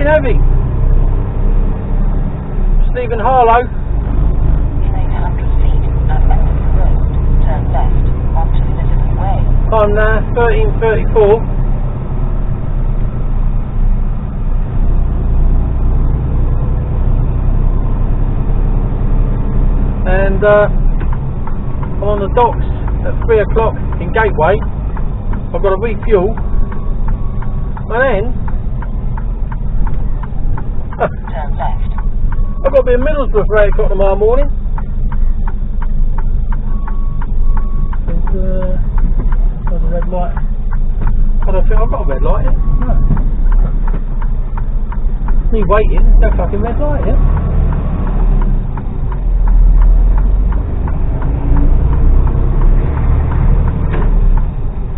fucking heavy. Just leaving Harlow. In 800 feet at end of the road, turn left onto Elizabeth Way. Time now, 13:34. And I'm on the docks at 3 o'clock in Gateway. I've got to refuel. And then Turn left. I've got to be in Middlesbrough for 8 o'clock tomorrow morning. There's a red light. I don't think I've got a red light here. No. Me waiting, there's no fucking red light here.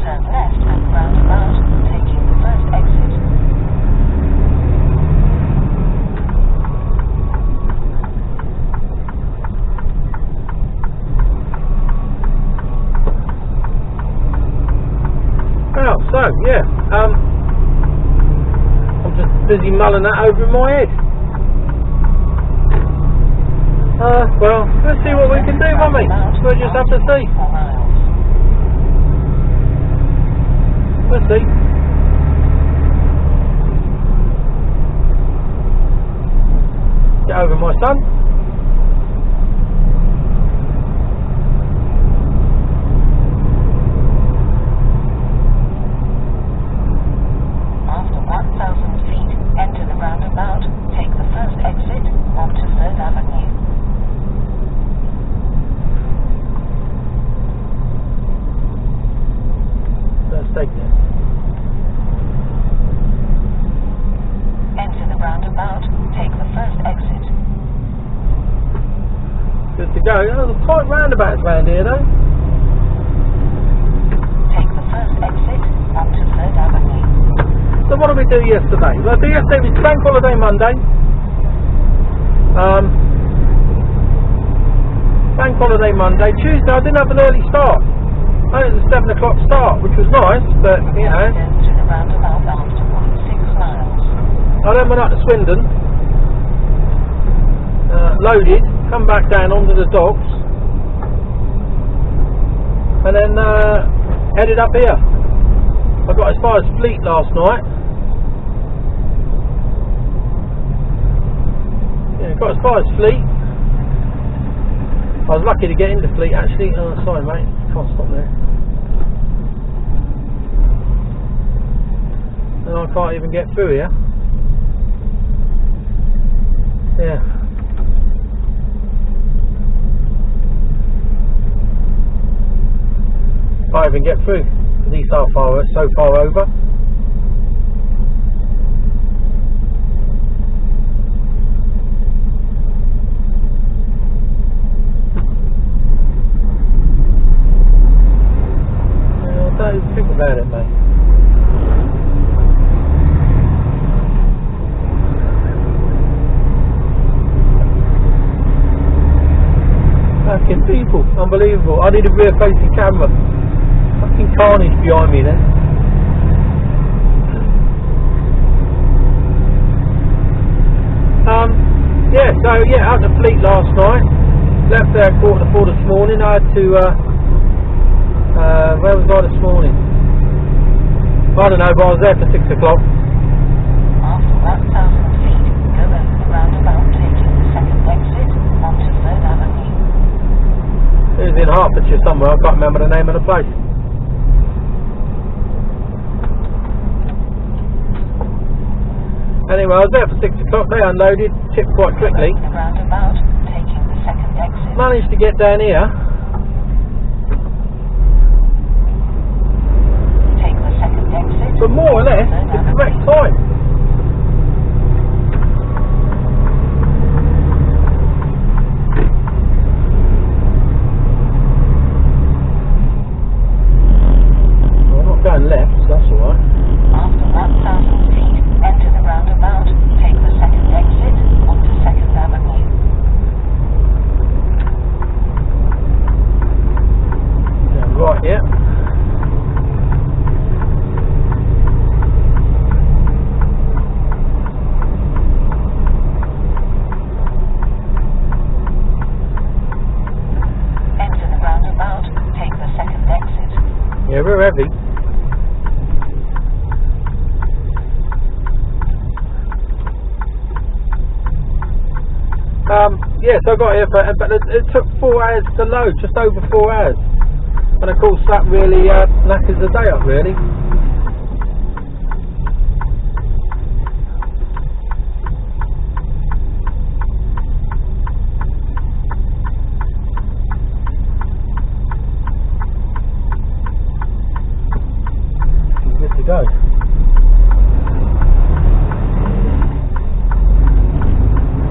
Turn left and roundabout, taking the first exit. Well, so yeah, I'm just busy mulling that over in my head. Well, let's see what we can do, won't we? We'll just have to see. 4 miles. We'll see. Get over my son. After 1,000 feet, enter the roundabout, take the first exit onto 3rd Avenue. Let's take it. Enter the roundabout, take the first exit. Good to go. Oh, there's quite roundabouts around here though. Take the first exit onto 3rd Avenue. So what did we do yesterday? Well, yesterday was Bank Holiday Monday. Bank Holiday Monday. Tuesday I didn't have an early start. Only it was a 7 o'clock start, which was nice, but you know. Then to the roundabout after 0.6 miles. I then went up to Swindon, loaded, come back down onto the docks, and then headed up here. I got as far as Fleet last night. Yeah, got as far as Fleet. I was lucky to get into Fleet actually. Oh, sorry mate, can't stop there. And I can't even get through here. Yeah. Can't even get through. These are so far over. Don't even think about it, mate. Fucking people, unbelievable. I need a rear facing camera. Fucking carnage behind me then. Yeah, so yeah, out to Fleet last night. Left there 3:45 this morning. I had to where was I this morning? I don't know, but I was there for 6 o'clock. After 1,000 feet, go over the roundabout, taking the second exit onto 3rd Avenue. It was in Hertfordshire somewhere, I can't remember the name of the place. Anyway, I was there for 6 o'clock, they unloaded, tipped quite quickly. The roundabout, taking the second exit. Managed to get down here. Take the second exit. But more or less, the correct time. Well, I'm not going left, so that's alright. After 1,000 feet, enter the roundabout, take the second exit onto 2nd Avenue. heavy. Yeah, so I got here, but it took 4 hours to load, just over 4 hours. And of course that really knackers the day up, really. Good to go.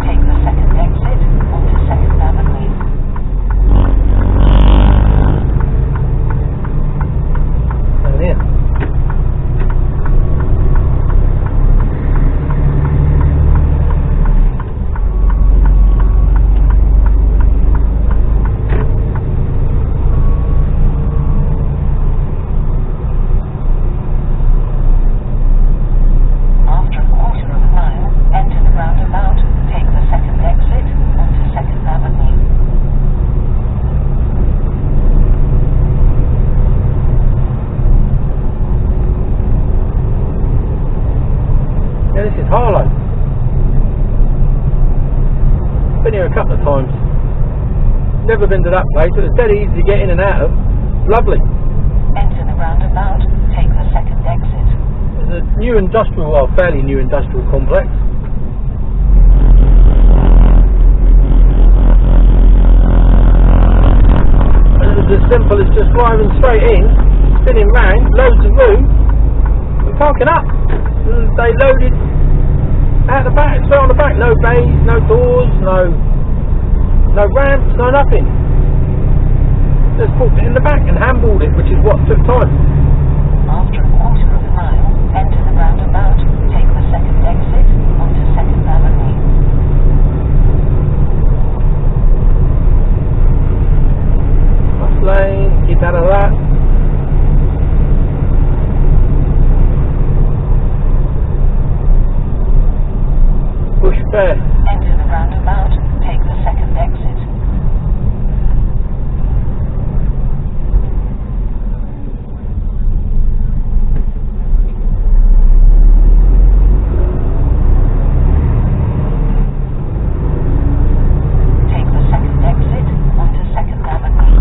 Take the second exit onto 2nd Avenue. Down here. After a quarter of a mile, enter the roundabout. Take the second exit onto 2nd Avenue. Yeah, this is Harlow. Been here a couple of times. Never been to that place, but it's dead easy to get in and out of. Lovely. Enter the roundabout. Take the second exit. There's a new industrial, well, fairly new industrial complex. And it was as simple as just driving straight in, spinning round, loads of room, and parking up. And they loaded out the back, straight on the back. No bays, no doors, no ramps, no nothing. Just parked it in the back and handballed it, which is what took time. After a quarter of a mile, enter the roundabout. Take the second exit onto 2nd Avenue. Bus lane, keep out of that. Bush Fair. Enter the roundabout. Take the second exit. Take the second exit onto 2nd Avenue.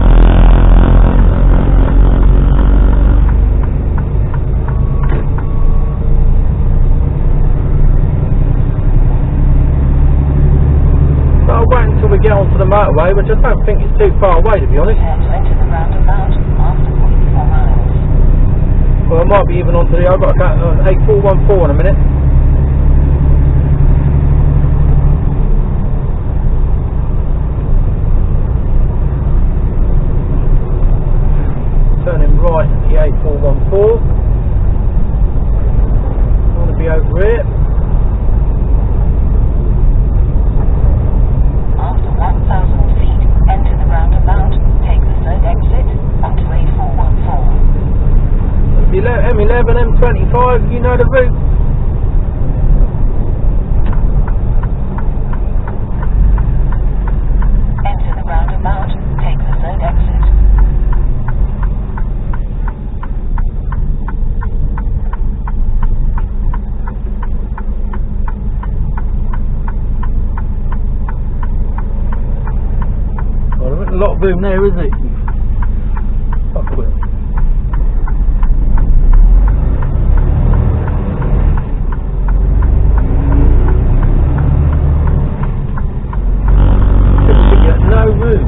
So I'll wait until we get onto the motorway, which I don't think is too far away, to be honest. Prepare to enter the roundabout after 44 miles. Well, I might be even onto the, I've got a 8414 in a minute. Turning right at the 8414. I want to be over here. After 1,000 feet, enter the roundabout. Take the third exit onto A414. M11, M25, you know the route. Enter the roundabout. Take the third exit. Well, there isn't a lot of room there, is it? Fuck with it. No room.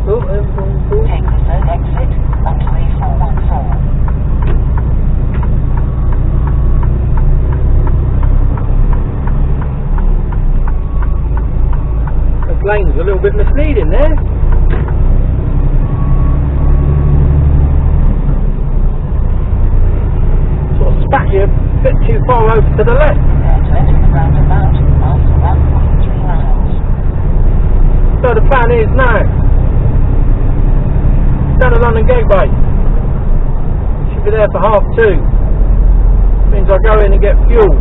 Oh, M14. Take the third exit onto A414. The lane's a little bit misleading there. Sort of spat you a bit too far over to the left. Prepare to enter the roundabout after 1.3 miles. So the plan is now, down the London Gateway. Should be there for 2:30. Means I go in and get fuel.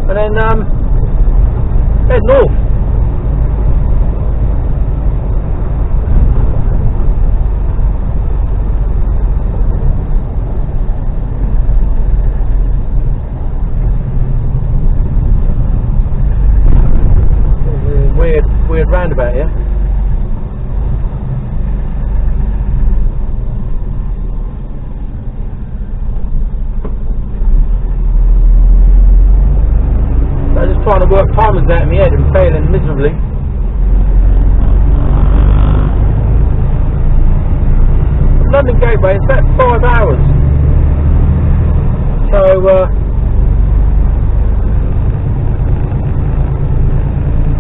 And then head north. roundabout here. So I'm just trying to work timers out in my head and failing miserably. London Gateway, it's about 5 hours. So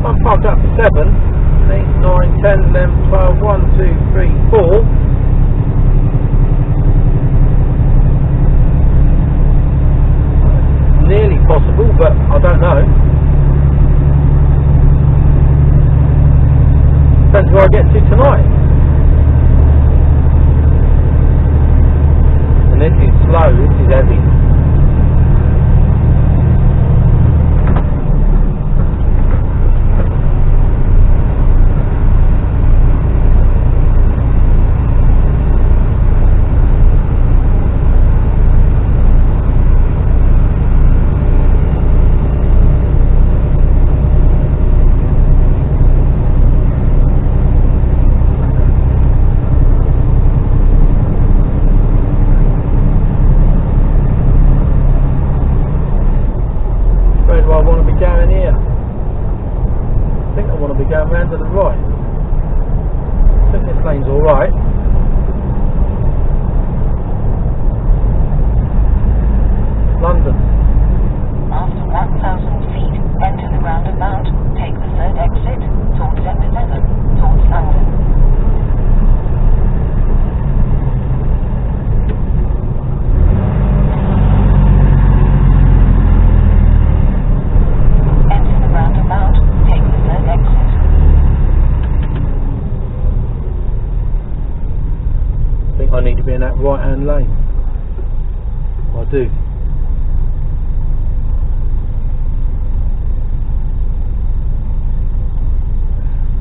I'm parked up for 7, 8, 9, 10, 11, 12, 1, 2, 3, 4. Nearly possible, but I don't know. Depends where I get to tonight. And this is slow, this is heavy. Round to the right. I think this lane's alright. London. After 1,000 feet, enter the roundabout. Take the third exit towards M11, towards London. Enter the roundabout. Take the third exit. I think I need to be in that right hand lane. I do.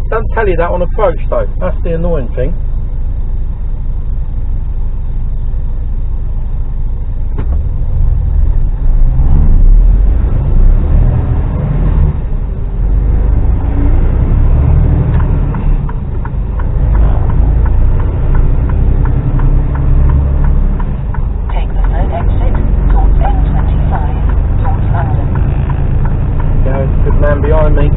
Don't tell you that on approach though, that's the annoying thing. Behind me.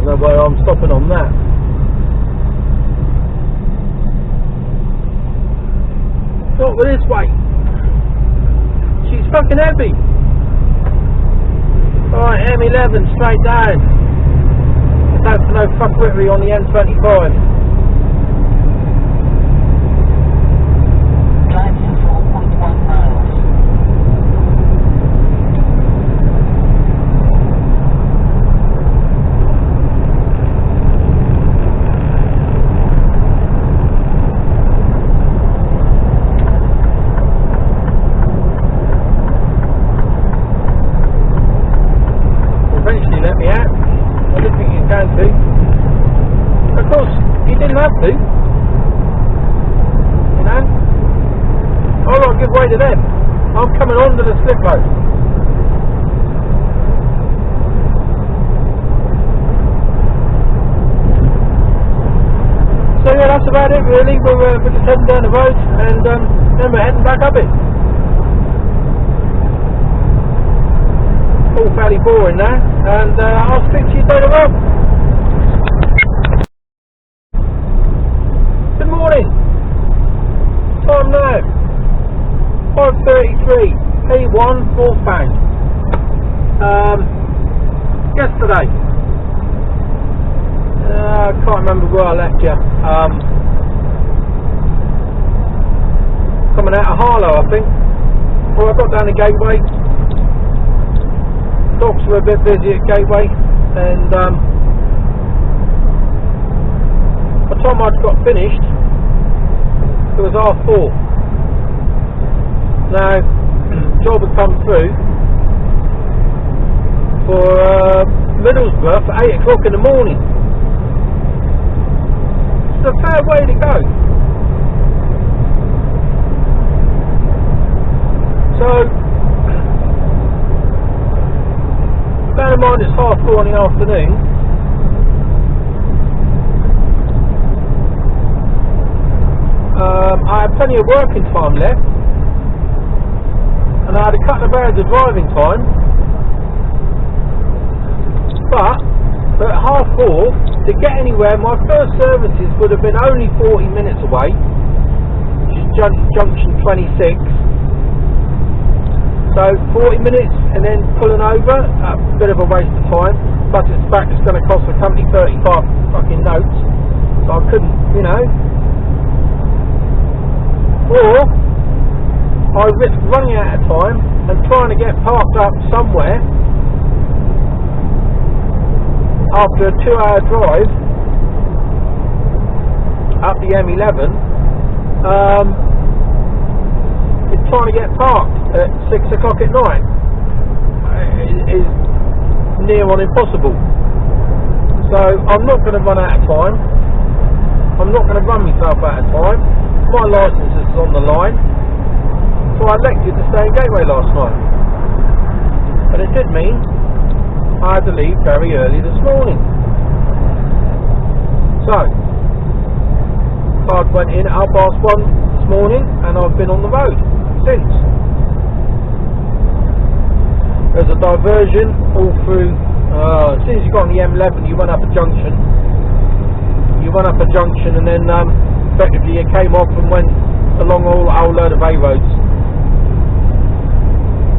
No way I'm stopping on that. Not with this weight. She's fucking heavy. Alright, M11 straight down. That's no fuckwittery on the M25. Drive for 4.1 miles. Let me out. I didn't think you can to. Of course, you didn't have to. You know? I've got a good way to them. I'm coming onto the slip road. So yeah, that's about it really. We're just heading down the road and then we're heading back up it. All fairly boring now, and I'll speak to you later on. Good morning. Time now 5:33. P1 northbound. Yesterday, I can't remember where I left you. Coming out of Harlow, I think. Well, I got down the Gateway. Dogs were a bit busy at Gateway, and by the time I'd got finished, it it was 4:30. Now, job had come through for Middlesbrough for 8 o'clock in the morning. It's a fair way to go. So, bear in mind it's 4:30 in the afternoon. I had plenty of working time left, and I had a couple of hours of driving time, but at 4:30 to get anywhere, my first services would have been only 40 minutes away, which is junction 26. So 40 minutes and then pulling over, a bit of a waste of time. Plus it's going to cost the company 35 fucking notes, so I couldn't, you know. Or I risked running out of time and trying to get parked up somewhere after a 2-hour drive up the M11. It's trying to get parked at 6 o'clock at night. It is near on impossible. So I'm not going to run out of time. I'm not going to run myself out of time. My licence is on the line, so I elected to stay in Gateway last night. But it did mean I had to leave very early this morning. So I went in at 1:30 this morning, and I've been on the road since. There's a diversion all through. As soon as you got on the M11, you run up a junction. And then effectively you came off and went along a whole load of A roads,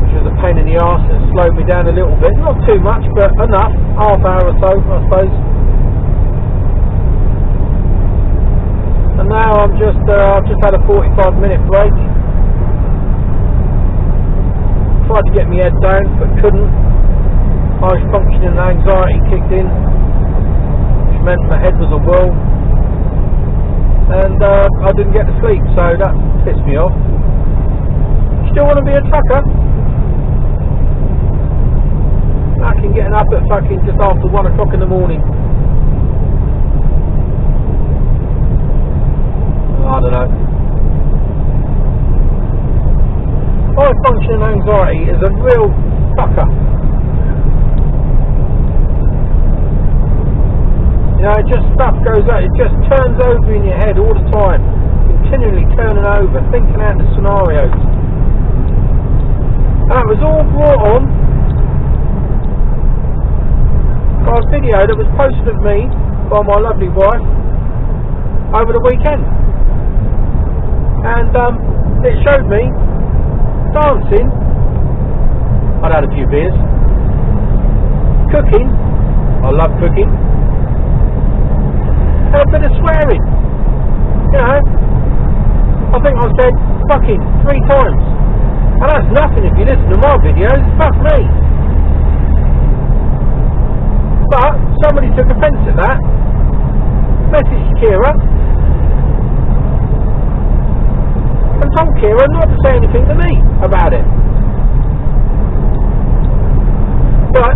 which was a pain in the arse. It slowed me down a little bit, not too much, but enough. Half hour or so, I suppose. And now I've just had a 45-minute break. Tried to get my head down, but couldn't. High functioning anxiety kicked in, which meant my head was a whirl, and I didn't get to sleep, so that pissed me off. Still want to be a trucker? Fucking getting up at fucking just after 1 o'clock in the morning. I don't know. High functioning anxiety is a real fucker. You know, stuff goes out, it just turns over in your head all the time, continually turning over, thinking out the scenarios. And it was all brought on by a video that was posted of me by my lovely wife over the weekend. And it showed me dancing. I'd had a few beers. Cooking. I love cooking. And a bit of swearing. You know, I think I said fucking 3 times. And that's nothing if you listen to my videos. Fuck me. But somebody took offence at that. Messaged Kira and told Kira not to say anything to me about it. But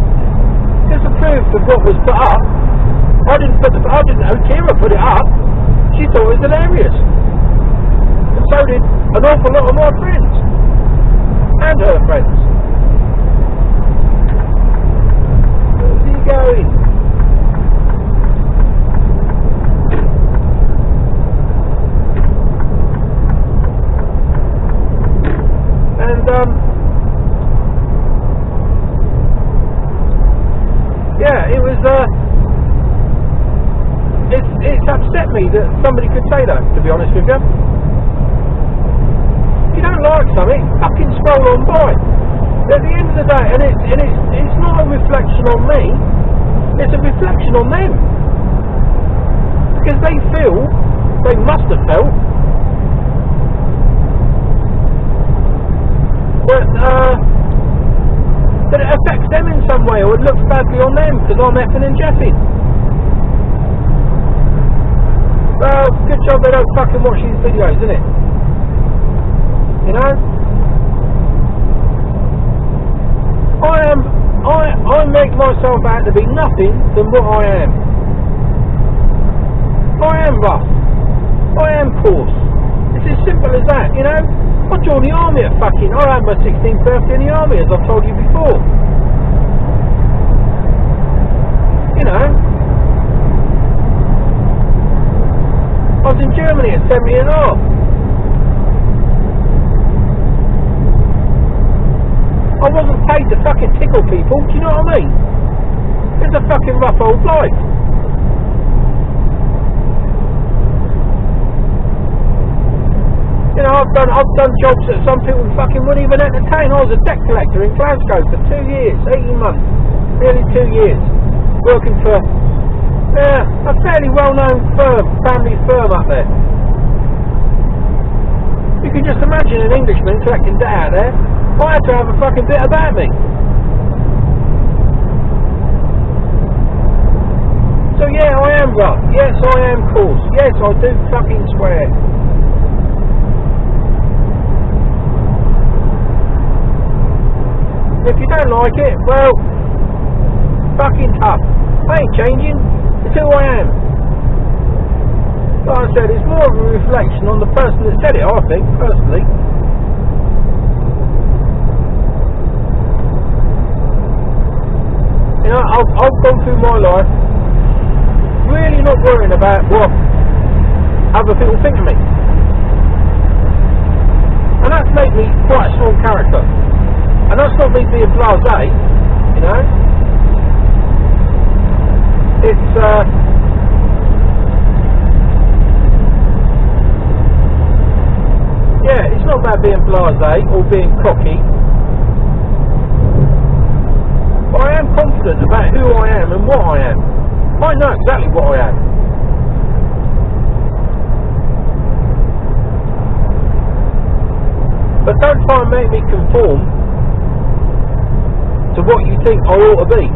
disapproved of what was put up. I didn't know Kira put it up. She thought it was hilarious. And so did an awful lot of my friends. And her friends. Where's he going? And yeah, it was it's upset me that somebody could say that, to be honest with you. If you don't like something, fucking scroll on by. At the end of the day, and it's not a reflection on me, it's a reflection on them. Because they must have felt that it affects them in some way, or it looks badly on them because I'm effing and jeffing. Well, good job they don't fucking watch these videos, isn't it? You know? I make myself out to be nothing than what I am. I am rough. I am coarse. It's as simple as that, you know? I joined the army at fucking... I had my 16th birthday in the army, as I've told you before. You know? I was in Germany at 70 and a half. I wasn't paid to fucking tickle people, do you know what I mean? It's a fucking rough old life. You know, I've done jobs that some people fucking wouldn't even entertain. I was a debt collector in Glasgow for 2 years, 18 months, nearly 2 years, working for a fairly well-known family firm up there. You can just imagine an Englishman collecting debt out there. I had to have a fucking bit about me. So yeah, I am rough. Yes, I am coarse. Yes, I do fucking swear. If you don't like it, well, fucking tough. I ain't changing. It's who I am. Like I said, it's more of a reflection on the person that said it, I think, personally. You know, I've gone through my life really not worrying about what other people think of me. And that's made me quite a strong character. And that's not me being blasé, you know. It's yeah, it's not about being blasé or being cocky. But I am confident about who I am and what I am. I know exactly what I am. But don't try and make me conform to what you think I ought to be.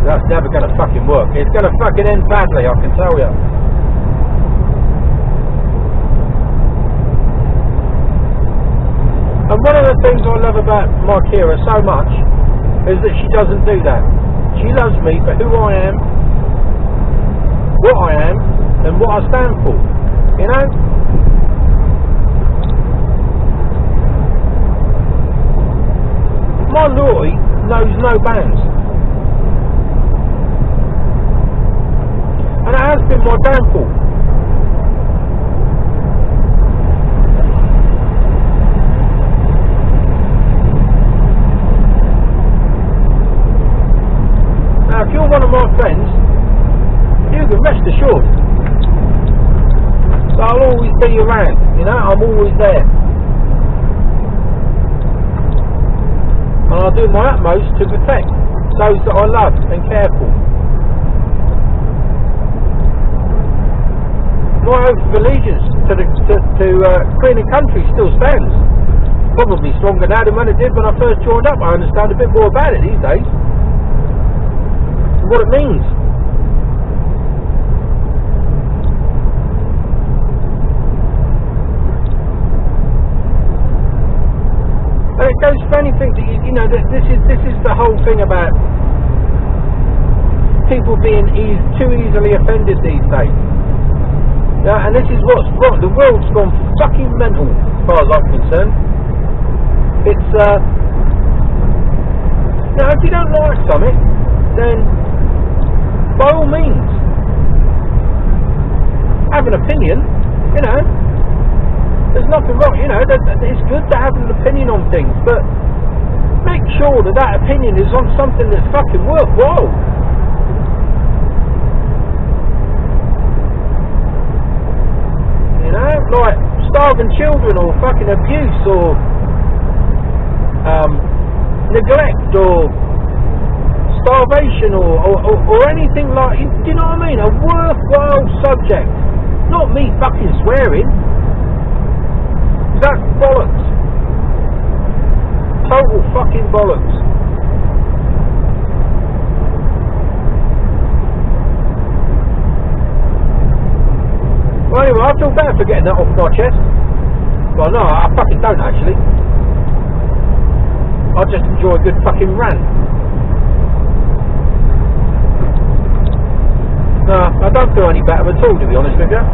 That's never going to fucking work. It's going to fucking end badly, I can tell you. And one of the things I love about my Kira so much is that she doesn't do that. She loves me for who I am, what I am, and what I stand for. You know? My loyalty knows no bounds. And it has been my downfall. Now, if you're one of my friends, you can rest assured that I'll always be around, you know, I'm always there. And I'll do my utmost to protect those that I love and care for. My oath of allegiance to Queen and Country still stands. Probably stronger now than when it did when I first joined up. I understand a bit more about it these days. What it means. And it goes for anything that you know. That this is the whole thing about people being too easily offended these days. And this is what's wrong. The world's gone fucking mental, as far as I'm concerned. It's now, if you don't like something, then by all means, have an opinion, you know. There's nothing wrong, you know, it's good to have an opinion on things, but make sure that that opinion is on something that's fucking worthwhile. You know, like starving children or fucking abuse or neglect or starvation or anything like, do you know what I mean? A worthwhile subject, not me fucking swearing. That's bollocks. Total fucking bollocks. anyway, I feel better for getting that off my chest. Well, no, I fucking don't actually. I just enjoy a good fucking rant. No, I don't feel any better at all, to be honest with you.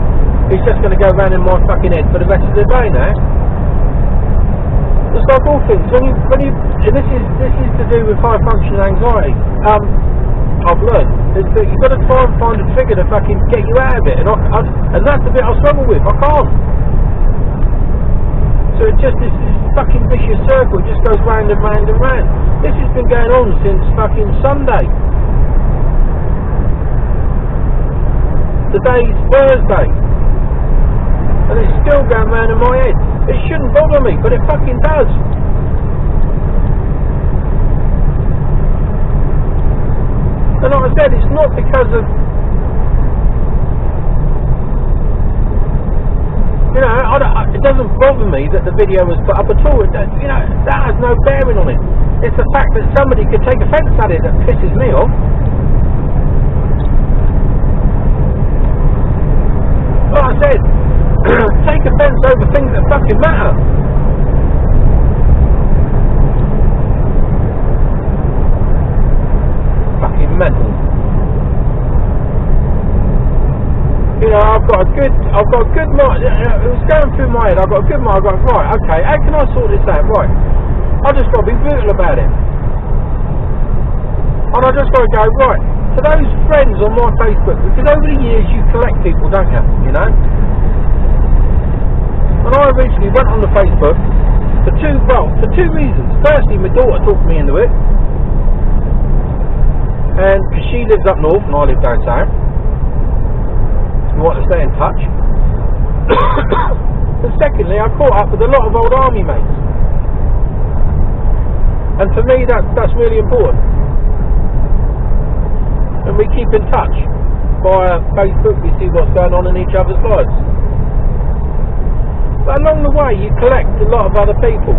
It's just going to go round in my fucking head for the rest of the day now. It's like all things. When you, and this is to do with high functioning anxiety. I've learned is that you've got to try and find a trigger to fucking get you out of it, and that's the bit I struggle with. I can't. So it just this fucking vicious circle. It just goes round and round and round. This has been going on since fucking Sunday. Today's Thursday, and it's still going round in my head. It shouldn't bother me, but it fucking does. And like I said, it's not because of, you know, it doesn't bother me that the video was put up at all. You know, that has no bearing on it. It's the fact that somebody could take offence at it that pisses me off. Like I said, take offence over things that fucking matter. Fucking mental. You know, I've got a good mind. It was going through my head. I've got a good mind. I've got, right, okay, how can I sort this out? Right, I just got to be brutal about it. And I just got to go, right, to those friends on my Facebook, because over the years you collect people, don't you? You know? And I originally went on the Facebook for two reasons. Firstly, my daughter talked me into it. And because she lives up north and I live down south, we want to stay in touch. And secondly, I caught up with a lot of old army mates, and for me that's really important. And we keep in touch via Facebook. We see what's going on in each other's lives. But along the way, you collect a lot of other people.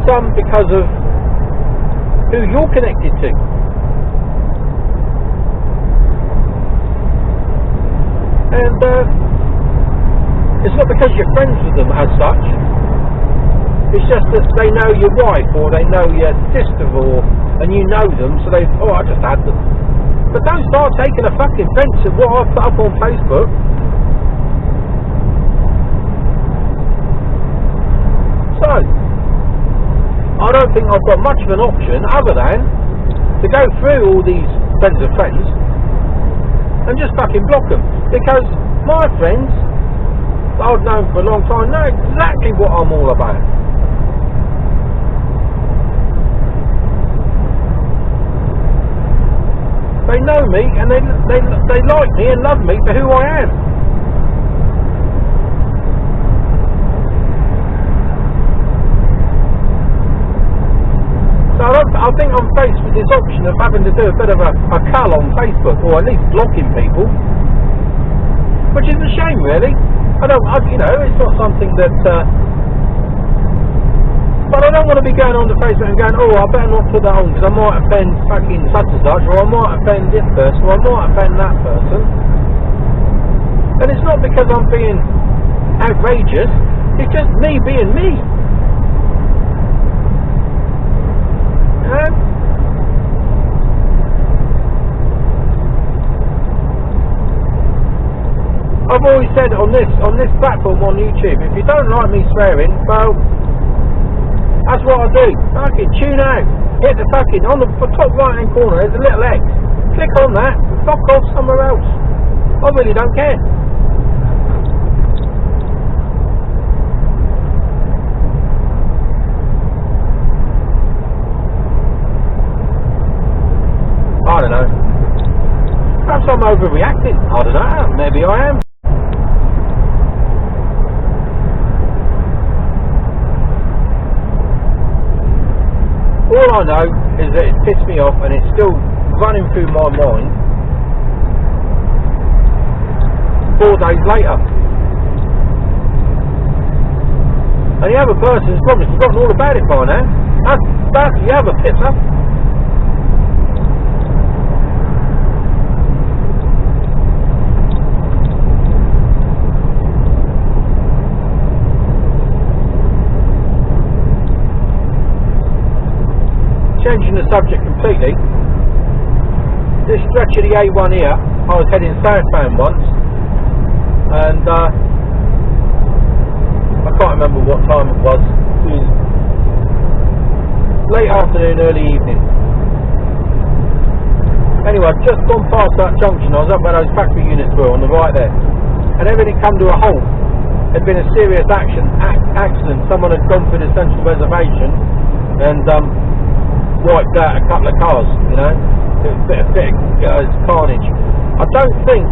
Some because of who you're connected to. And it's not because you're friends with them as such. It's just that they know your wife, or they know your sister, and you know them, so I just had them. But don't start taking a fucking offence at what I put up on Facebook. So, I don't think I've got much of an option other than to go through all these friends of friends and just fucking block them, because my friends that I've known for a long time know exactly what I'm all about. They know me, and they like me and love me for who I am. So I think I'm faced with this option of having to do a bit of a cull on Facebook, or at least blocking people, which is a shame, really. You know, it's not something that. But I don't want to be going on to Facebook and going, oh, I better not put that on because I might offend fucking such and such, or I might offend this person, or I might offend that person. And it's not because I'm being outrageous, it's just me being me. I've always said on this platform on YouTube, if you don't like me swearing, well, that's what I do. Fucking tune out. Hit the fucking, on the top right hand corner there's a little X. Click on that and fuck off somewhere else. I really don't care. I don't know. Perhaps I'm overreacting. I don't know. Maybe I am. All I know is that it pissed me off, and it's still running through my mind 4 days later. And the other person's probably forgotten all about it by now. That's the other pisser. the subject completely. This stretch of the A1 here, I was heading southbound once, and I can't remember what time it was. It was late afternoon, early evening. Anyway, I'd just gone past that junction. I was up where those factory units were on the right there, and everything come to a halt. There'd been a serious accident. Someone had gone through the central reservation and wiped out a couple of cars, you know. It was a bit of carnage. I don't think,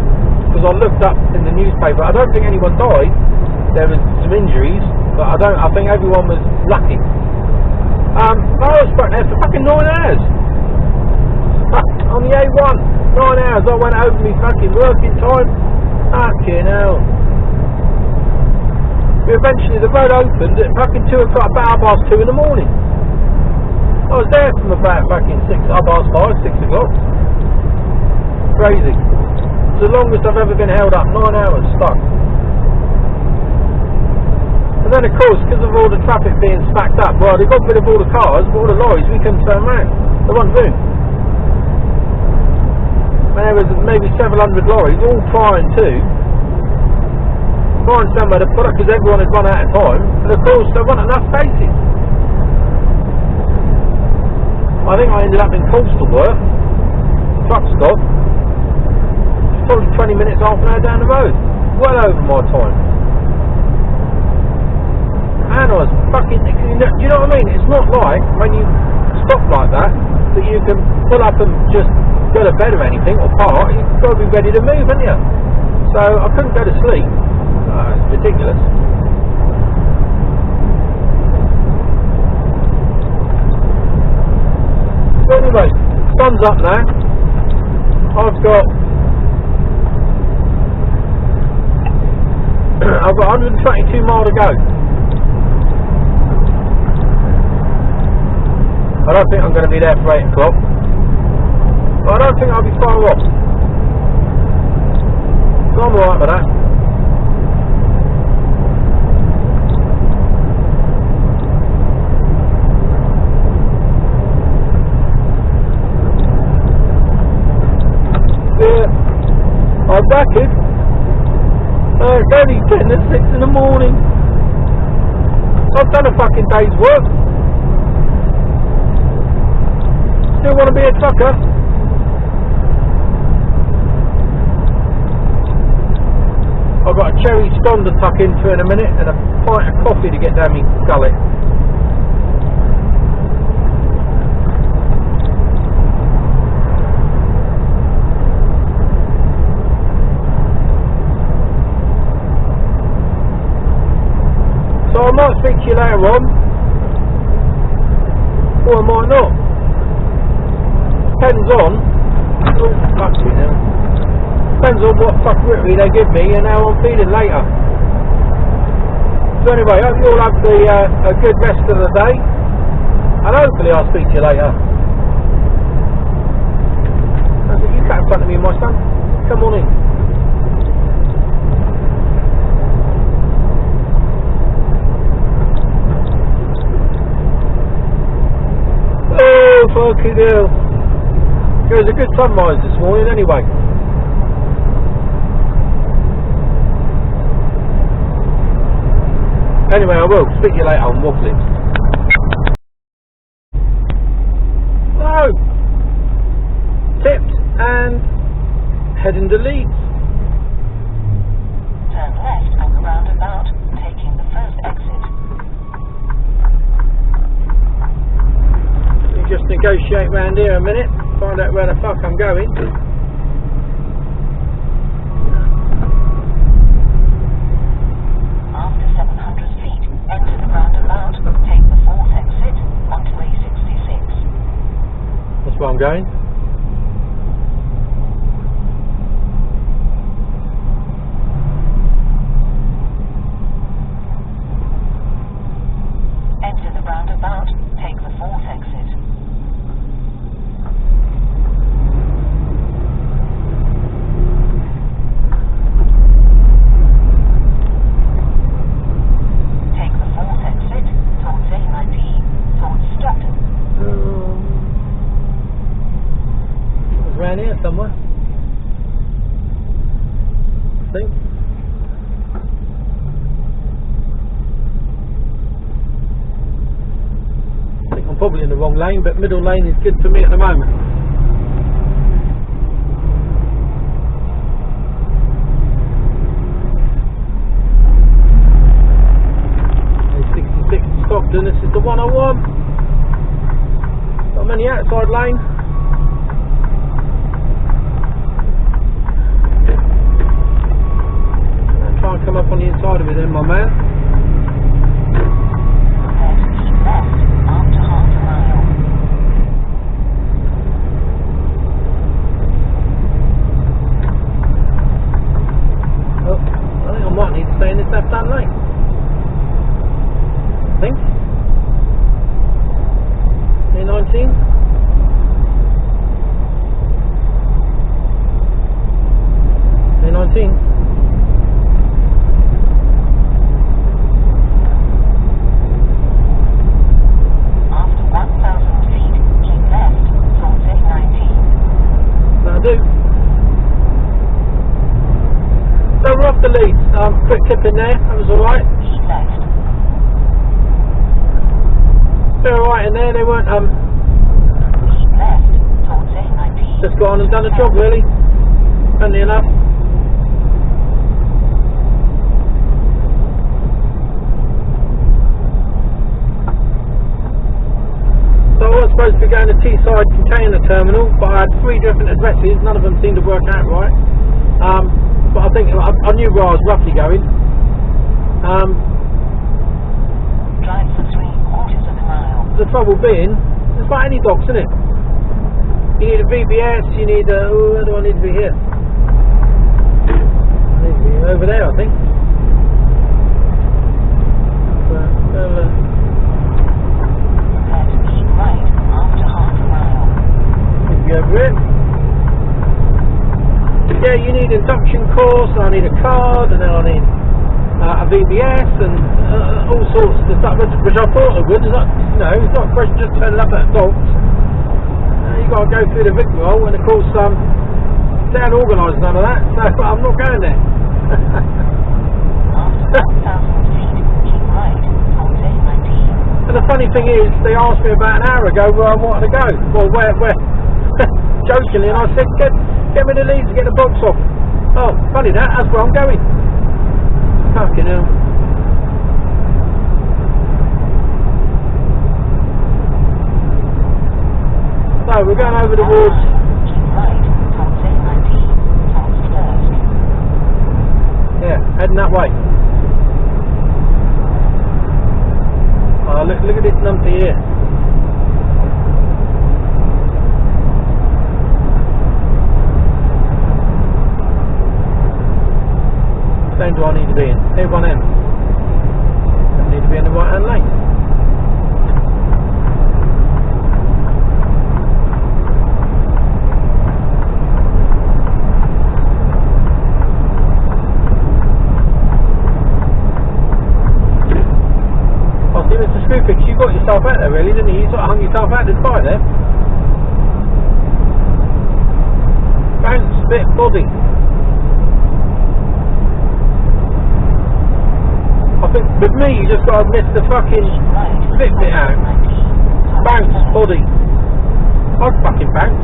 because I looked up in the newspaper, I don't think anyone died. There was some injuries, but I think everyone was lucky. I was stuck there for fucking 9 hours. On the A1, 9 hours. I went over my fucking working time. Fucking hell. Eventually the road opened at fucking 2 o'clock, about 2:30 in the morning. I was there from about fucking 5, 6 o'clock. Crazy. It's the longest I've ever been held up, 9 hours stuck. And then of course, because of all the traffic being stacked up, well, they got rid of all the cars, but all the lorries, we couldn't turn around. There wasn't room. And there was maybe several hundred lorries, all trying somewhere to put up, because everyone had run out of time, and of course there wasn't enough spaces. I think I ended up in coastal work, truck stop, probably 20 minutes, half an hour down the road, well over my time. And I was fucking, do you know what I mean? It's not like when you stop like that you can pull up and just go to bed or anything, or park. You've got to be ready to move, haven't you? So I couldn't go to sleep. It's ridiculous. So anyway, sun's up now. I've got 122 miles to go. I don't think I'm going to be there for 8 o'clock, but I don't think I'll be far off. So I'm alright with that. I reckon it's only 10 to 6 in the morning. I've done a fucking day's work. Still want to be a trucker. I've got a cherry scone to tuck into in a minute and a pint of coffee to get down my gullet. So I might speak to you later on, or I might not. Depends on, depends on what fuckery they give me and how I'm feeling later. So anyway, hope you all have a good rest of the day, and hopefully I'll speak to you later. That's it, you sat in front of me, my son. Come on in. Oh, fucking hell. It was a good sunrise this morning anyway. Anyway, I will speak to you later. I'm waffling. So, tipped and heading to Leeds. Turn left at the roundabout, taking the first exit. Just negotiate round here a minute, find out where the fuck I'm going. After 700 feet, enter the roundabout, take the fourth exit onto A66. That's where I'm going. Enter the roundabout, take the fourth exit. think. I think I'm probably in the wrong lane, but middle lane is good for me at the moment. A66 Stockton, this is the 101. I'm in the outside lane. Try and come up on the inside of it then, my man. Keep left after half a mile. Oh, I think I might need to stay in this left-hand lane. I think. A19. A19. So we're off the lead. Quick tip in there, that was alright. Keep left. They're alright in there, they weren't Keep left towards A19. just got on and done the job really. Friendly enough. So I was supposed to be going to Teesside container terminal, but I had 3 different addresses, none of them seemed to work out right. But I think I knew where I was roughly going. Drive for 3/4 of a mile. The trouble being, it's like any docks, isn't it? You need a VBS, you need a... where do I need to be here? I need to be over there, I think. Keep right after half a mile. Need to be over it. Yeah, you need induction course, and I need a card, and then I need a VBS, and all sorts of stuff, which I thought I would. It's not, you know, it's not a question just turning up at docks. You've got to go through the rigmarole, and of course, they don't organise none of that, so I'm not going there. After 1,000 feet, keep right towards A19. And the funny thing is, they asked me about an hour ago where I wanted to go. Well, where? Jokingly, and I said, get me the leads to get the box off. Oh, funny that's where I'm going. Fucking hell. So, we're going over the woods. Keep right towards A19, towards first. Yeah, heading that way. Oh, look at this numpty here. Which lane do I need to be in? A1M. I need to be in the right hand lane. Oh, see, Mr. Screwfix, you got yourself out there really, didn't you? You sort of hung yourself out to dry there. Bounce, bit, body. I think with me you just got to miss the fucking flip bit out. Bounce, body. I'd fucking bounce.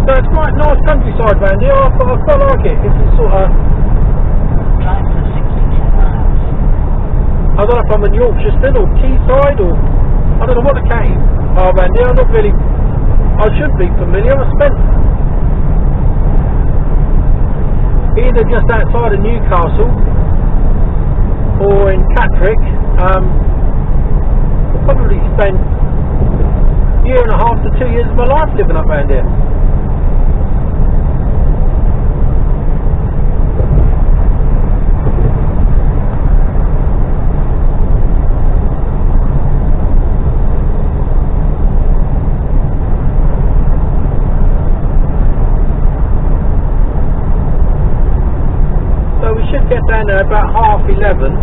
So it's quite nice countryside round here, I quite like it. It's sort of... Drive for 62 miles. I don't know if I'm in Yorkshire still or Teesside or... I don't know what the cave are around here. I'm not really... I should be familiar. I spent either just outside of Newcastle or in Catterick. I probably spent a year and a half to 2 years of my life living up around here. Get down there about 11:30,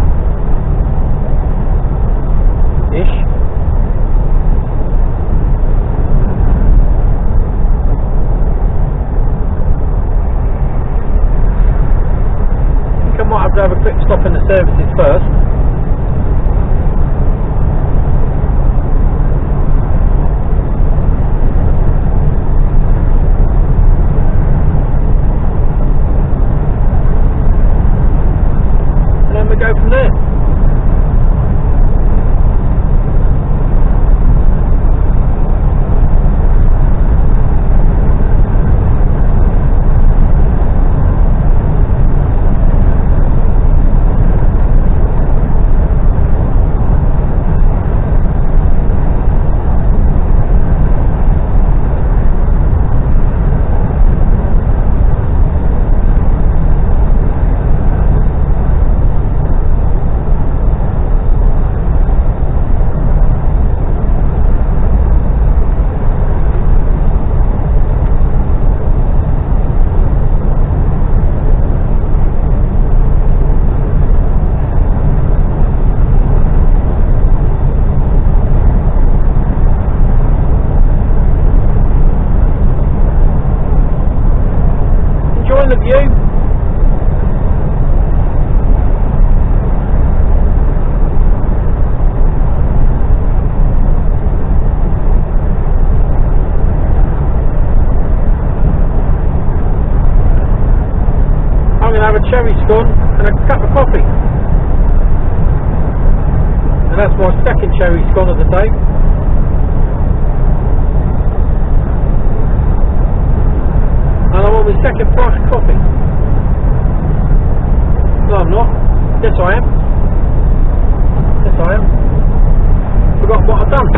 in the services first. And then we go from there. The view. I'm going to have a cherry scone and a cup of coffee, and that's my second cherry scone of the day. And I'm on my second price coffee. No, I'm not. Yes, I am. Yes, I am. Forgot what I've done.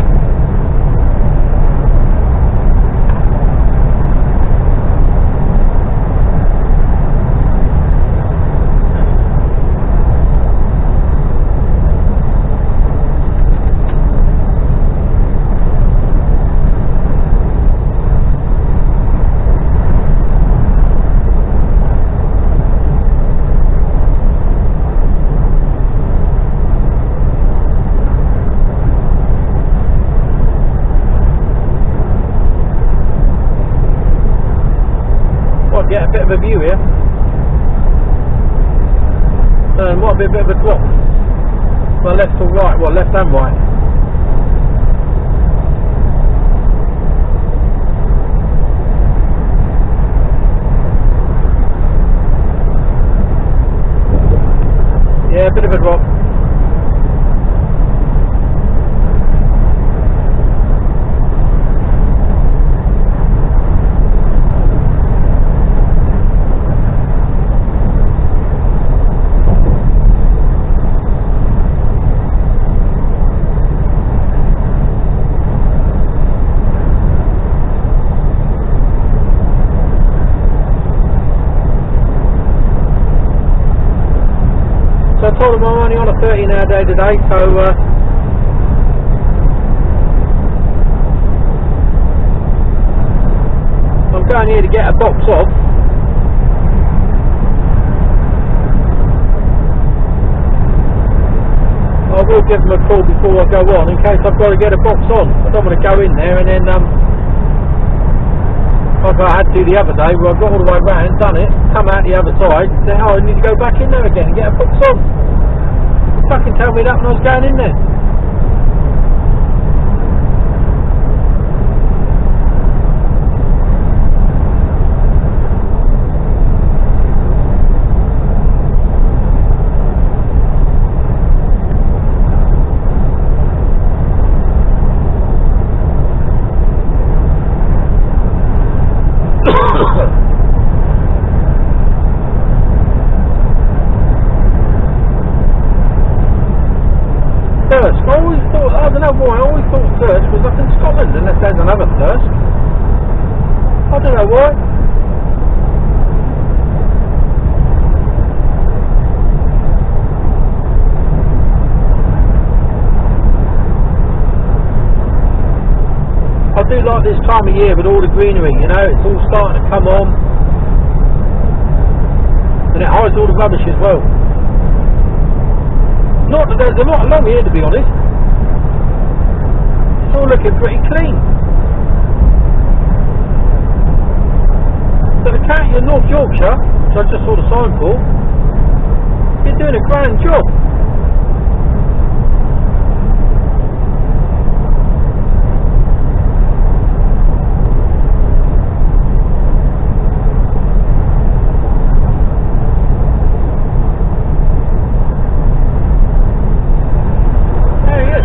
Get a bit of a view here. Might be a bit of a drop. Well, left or right? Well, left and right. Yeah, a bit of a drop. I told them I'm only on a 13-hour day today, so I'm going here to get a box off. I will give them a call before I go on in case I've got to get a box on. I don't want to go in there and then like I had to the other day where I got all the way round, done it, come out the other side, then I need to go back in there again and get a box on. Fucking tell me that when I was going in there. Thirsk. I always thought, I don't know why, I always thought Thirsk was up in Scotland, unless there's another Thirsk. I don't know why. I do like this time of year with all the greenery, you know, it's all starting to come on. And it hides all the rubbish as well. Not that there's a lot along here, to be honest. It's all looking pretty clean. So the county of North Yorkshire, which I just saw the sign for, You're doing a grand job.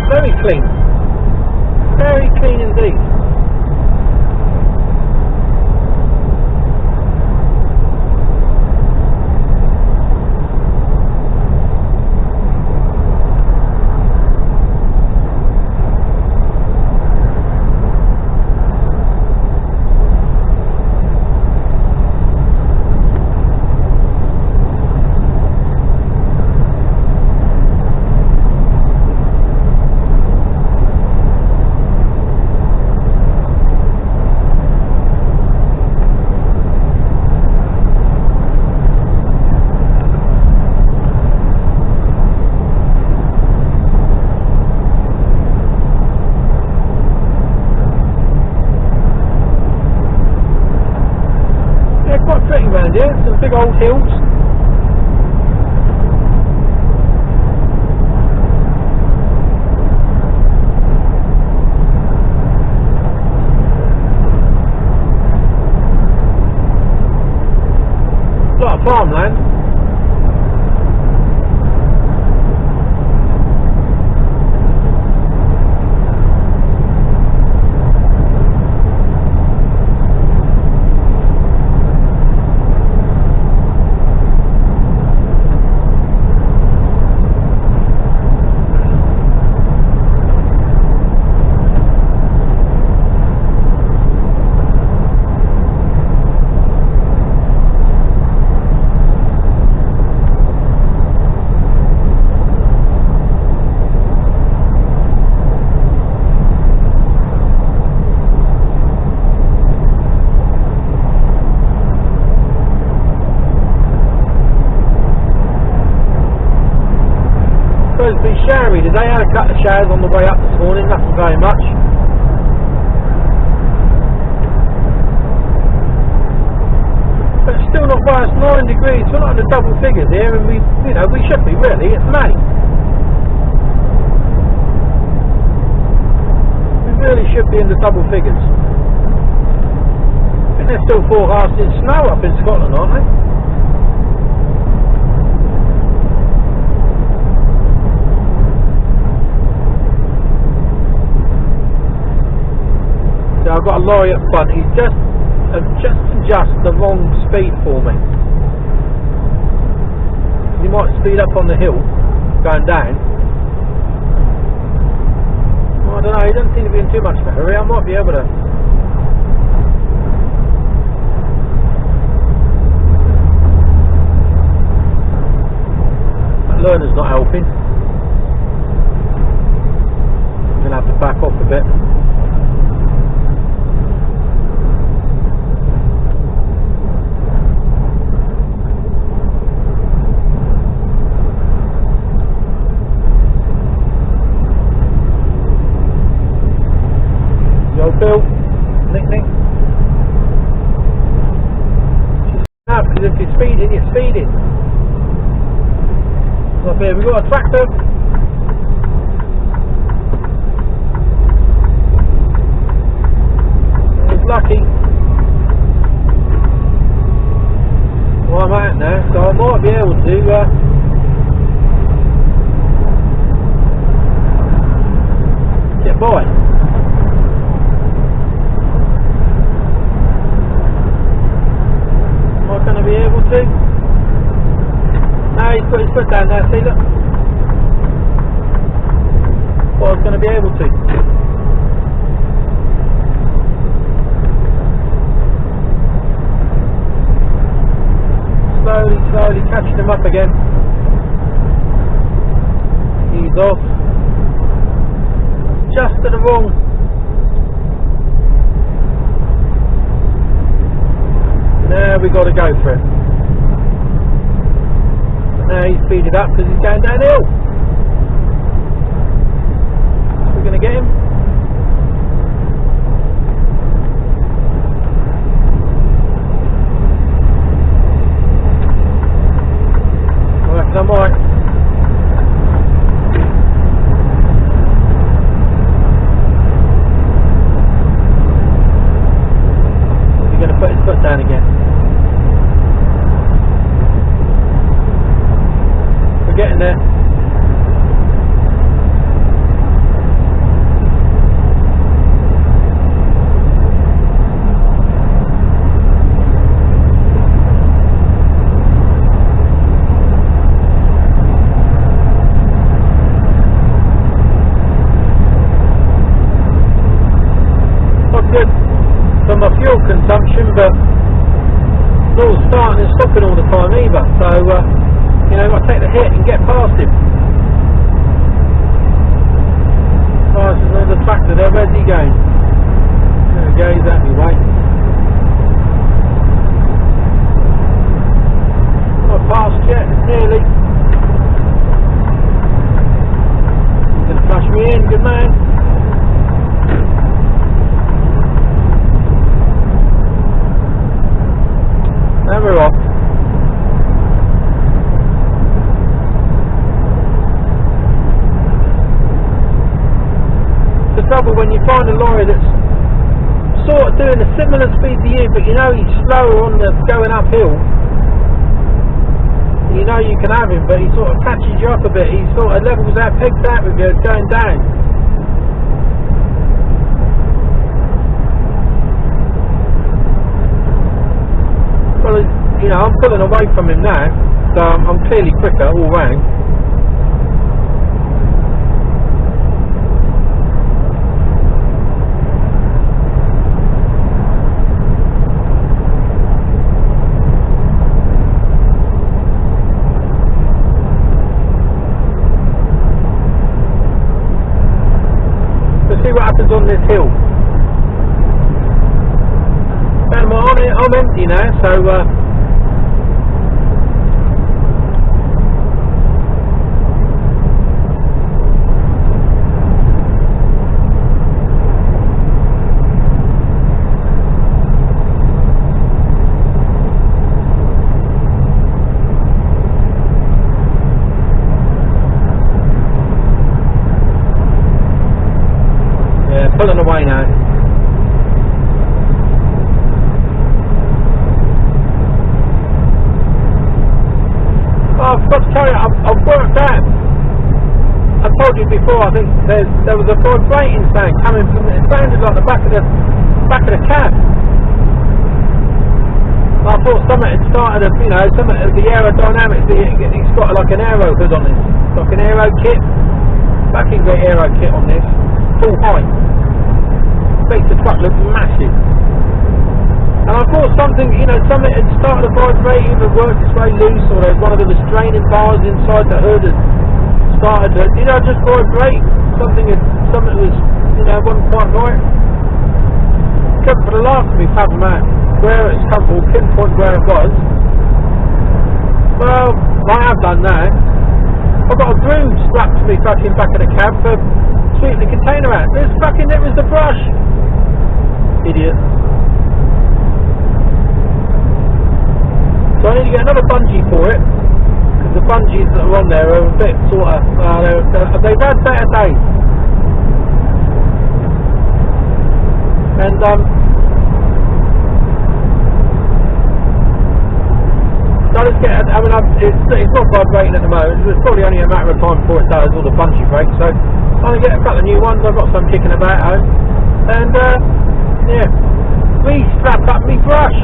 Very clean. Very clean indeed. Around here, some big old hills. A lot of farmland. Supposed to be showery today. I had a couple of showers on the way up this morning, nothing very much. But it's still not by us, 9 degrees. We're not in the double figures here, and we should be really. It's May. We really should be in the double figures. I think they're still forecasting snow up in Scotland, aren't they? I've got a lorry up front. He's just the wrong speed for me. He might speed up on the hill going down. Well, I don't know, he doesn't seem to be in too much of a hurry. I might be able to. That learner's not helping. I'm going to have to back off a bit. Bill, nick. Because if you're speeding, you're speeding. Up here we've got a tractor. He's lucky. Well, I'm out now, so I might be able to get by. Going to be able to. No, he's put his foot down there, see, look. Thought I was going to be able to. Slowly catching him up again. He's off. Just to the wrong. Now we got to go for it. Now he's speeded up because he's going downhill. We're going to get him. I reckon I might. stopping all the time either, so you know, I take the hit and get past him. Oh, there's another tractor there. Where's he going? There we go, he's out my way. Not past yet, nearly. He's going to flush me in, good man. Now we're off. The trouble when you find a lorry that's sort of doing a similar speed to you, but you know he's slower on the going uphill, you know you can have him, but he sort of catches you up a bit. He sort of levels out, pegs out with you going down. Well, you know, I'm pulling away from him now, so I'm clearly quicker all round. See what happens on this hill. And I'm empty now, so pulling away now. Oh, I've got to tell you, I've worked out. I told you before, I think there was a vibrating sound coming from it. It sounded like the back of the cab. I thought something had started, you know, something of the aerodynamics. It's got like an aero hood on this, like an aero kit. Back in the aero kit on this, full height. Makes the truck look massive. And I thought something, you know, something had started to vibrate, either worked its way loose, or one of the restraining bars inside the hood had started to, you know, just vibrate. Something was, you know, wasn't quite right. Couldn't for the life of me fathom out where it's come from, pinpoint where it was. Well, I have done now. I've got a broom strapped to me fucking back of the cab for sweeping the container out. It was the brush. Idiot. So I need to get another bungee for it, because the bungees that are on there are a bit sort of, they've had better days. And so let's get, I mean, it's not vibrating at the moment. It's probably only a matter of time before it does, all the bungee brakes. So I'm going to get a couple of new ones. I've got some kicking about home. And yeah, re-strap up me brush.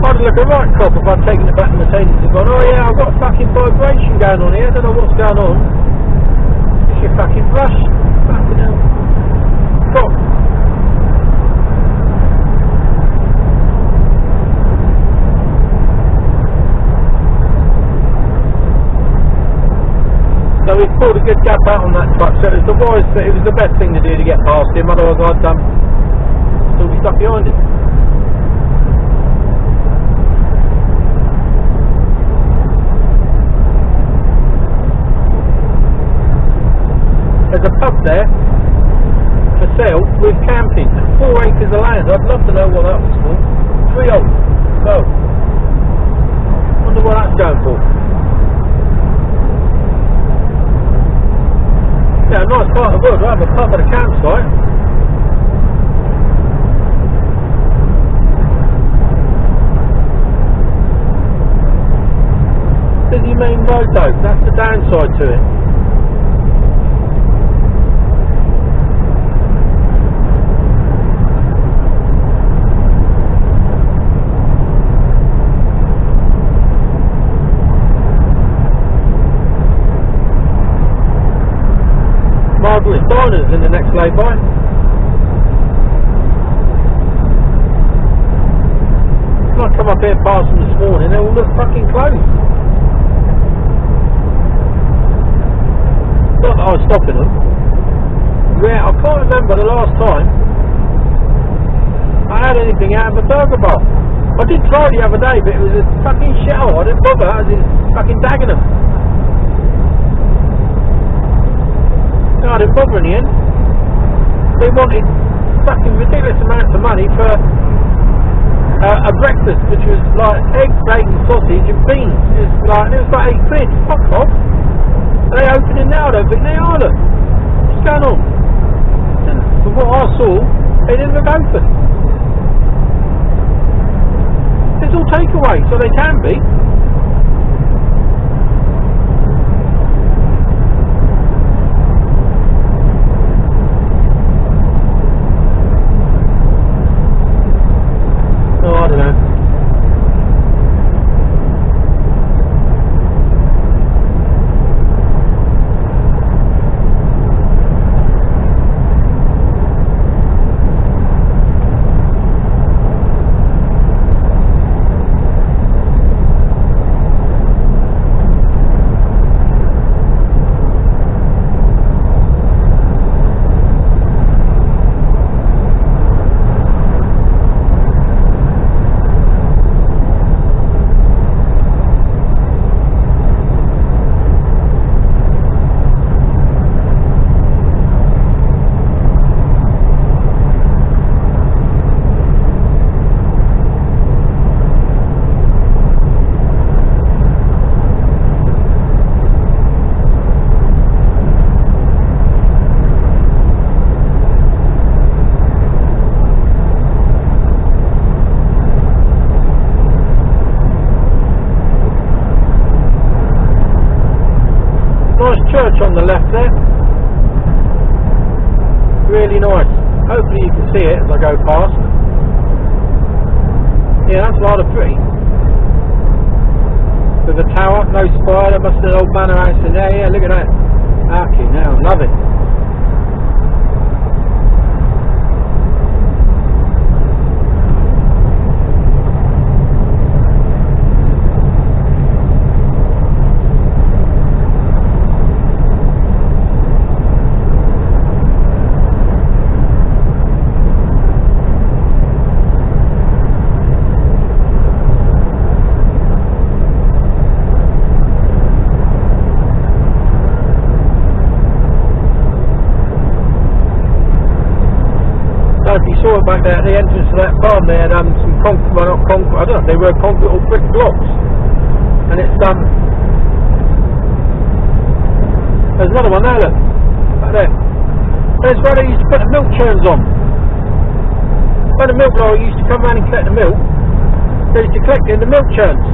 I'd look a right cop if I'd taken it back to Mercedes and gone, oh yeah, I've got a fucking vibration going on here, I don't know what's going on. It's your fucking brush. Fucking hell. Cop. So we pulled a good gap out on that truck, so it was the best thing to do to get past him, otherwise I'd still be stuck behind him. There's a pub there for sale with camping and 4 acres of land. I'd love to know what that was for. 3 old. So, wonder what that's going for. Yeah, a nice part of the world. We'll have a pub at a campsite. Busy main road though. That's the downside to it. Marvelous diners in the next lay-by. come up here past them this morning, they all look fucking closed. Not that I was stopping them. Yeah, I can't remember the last time I had anything out of a burger bar. I did try the other day, but it was a fucking shell. I didn't bother, I was in fucking Dagenham. No, I didn't bother in the end. They wanted fucking ridiculous amounts of money for a breakfast, which was like egg, bacon, sausage and beans. It was like £8. Fuck off. Are they opening now? I don't think they are. Look. What's going on? From what I saw, they didn't look open. It's all takeaway, so they can be. Oh, I don't know. Nice church on the left there. Really nice. Hopefully you can see it as I go past. Yeah, that's rather pretty. With a tower, no spire, there must be an old manor house in there. Yeah, look at that. Fucking hell, love it. If you saw it back there at the entrance to that farm, they had some concrete, well not concrete, I don't know if they were concrete or brick blocks. And it's there's another one there, look, back there. There's where they used to put the milk churns on. When the milk lorry used to come round and collect the milk, they used to collect it in the milk churns.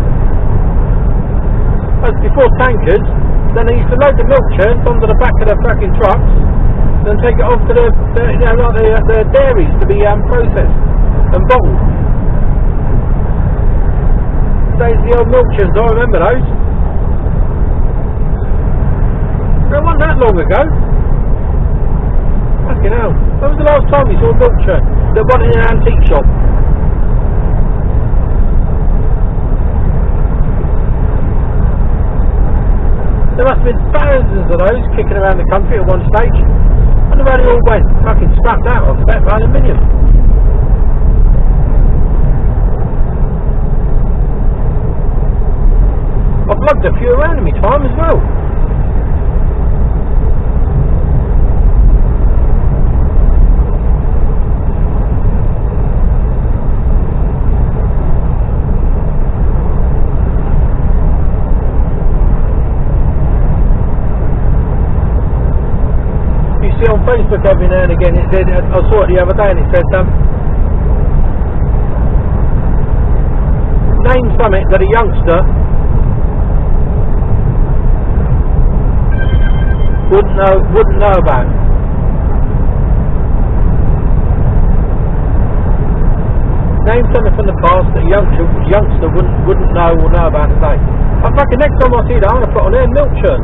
That's before tankers. Then they used to load the milk churns onto the back of the fucking trucks and take it off to the dairies to be processed and bottled. Days of the old milk churns, I remember those. It wasn't that long ago. Fucking hell. When was the last time you saw a milk churn? There wasn't in an antique shop. There must have been thousands of those kicking around the country at one stage. I wonder where they all went. Fucking scrapped out of about aluminium. I've lugged a few around in my time as well. On Facebook every now and again, it said, I saw it the other day and it said name something that a youngster wouldn't know about. Name something from the past that a youngster wouldn't know or know about today. I reckon next time I see that I'm going to put on there milk churn.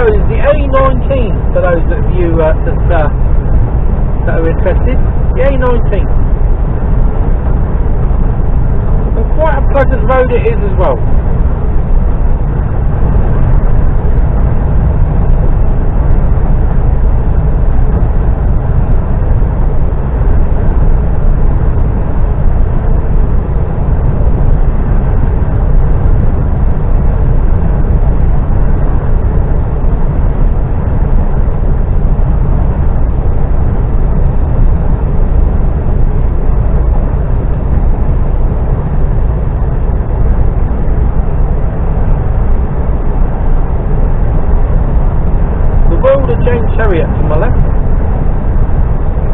road is the A19 for those of you that are interested. The A19. And quite a pleasant road it is as well. Chariot to my left.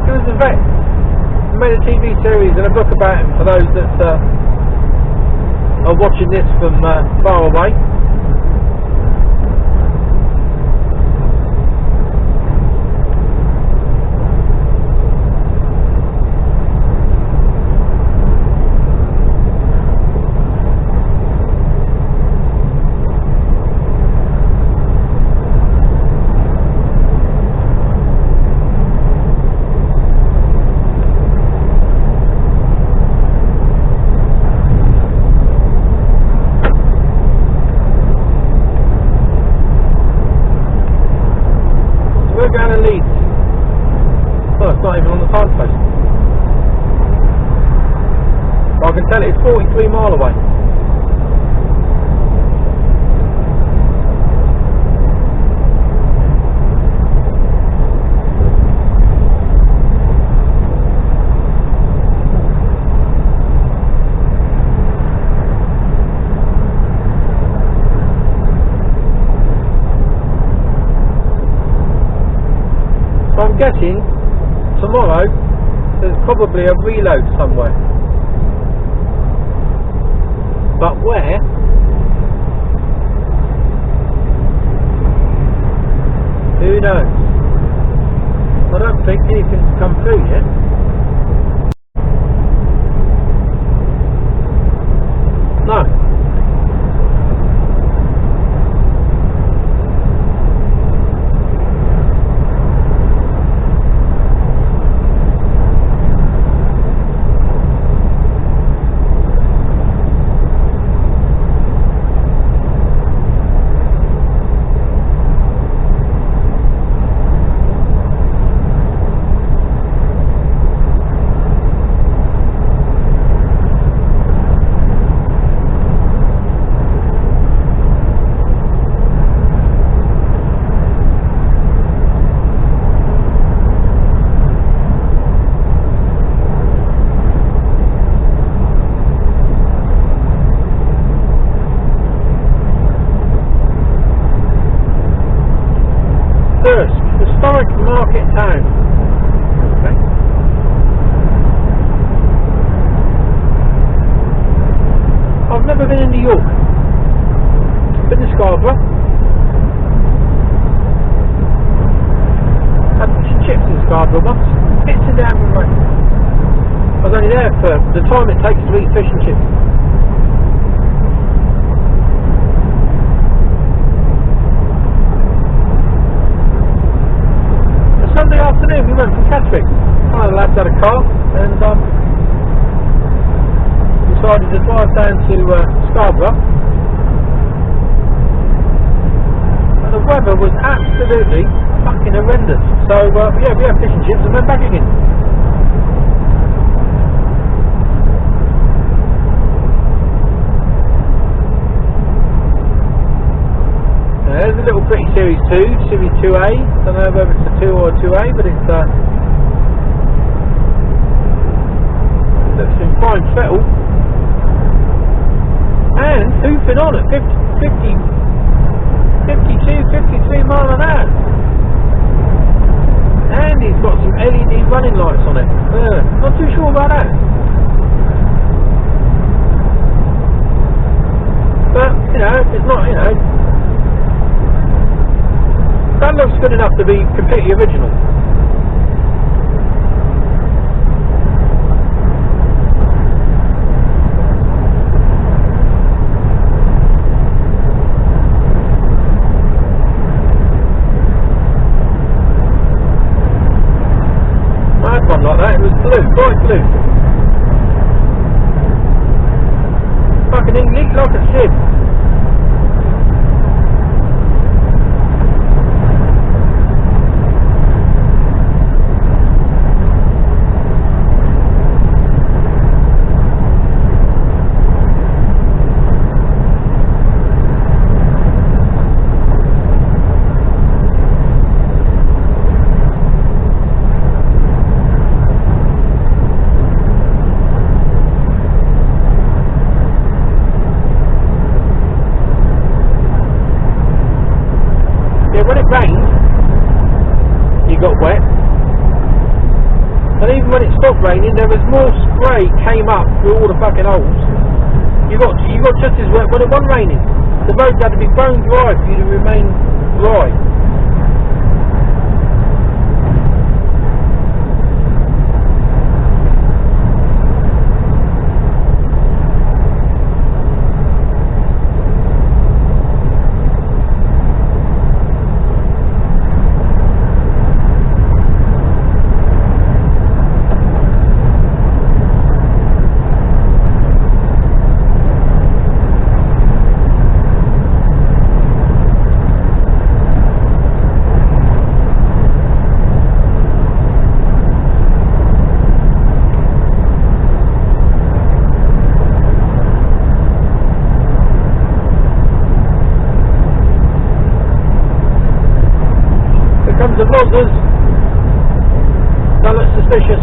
He was a vet. I made a TV series and a book about him for those that are watching this from far away. I can tell it's 43 mile away. So I'm guessing tomorrow there's probably a reload somewhere. But where? Who knows? I don't think anything's come through yet. No. Historic market town. Okay. I've never been in New York. Been to Scarborough. Had fish and chips in Scarborough once. It's in down the road. I was only there for the time it takes to eat fish and chips. Sunday afternoon we went from Catterick. One of the lads had a car and decided to drive down to Scarborough, and the weather was absolutely fucking horrendous. So yeah, we had fish and chips and went back again. There's a little pretty Series 2, Series 2A. Don't know whether it's a 2 or a 2A, but it's looks in fine fettle. And hoofing on at 52, 53 mile an hour. And he's got some LED running lights on it. Not too sure about that. But, you know, it's not, you know, that looks good enough to be completely original. rained, you got wet. And even when it stopped raining, there was more spray came up through all the fucking holes. You got just as wet when it wasn't raining. The roads had to be bone dry for you to remain dry. The loggers, that looks suspicious.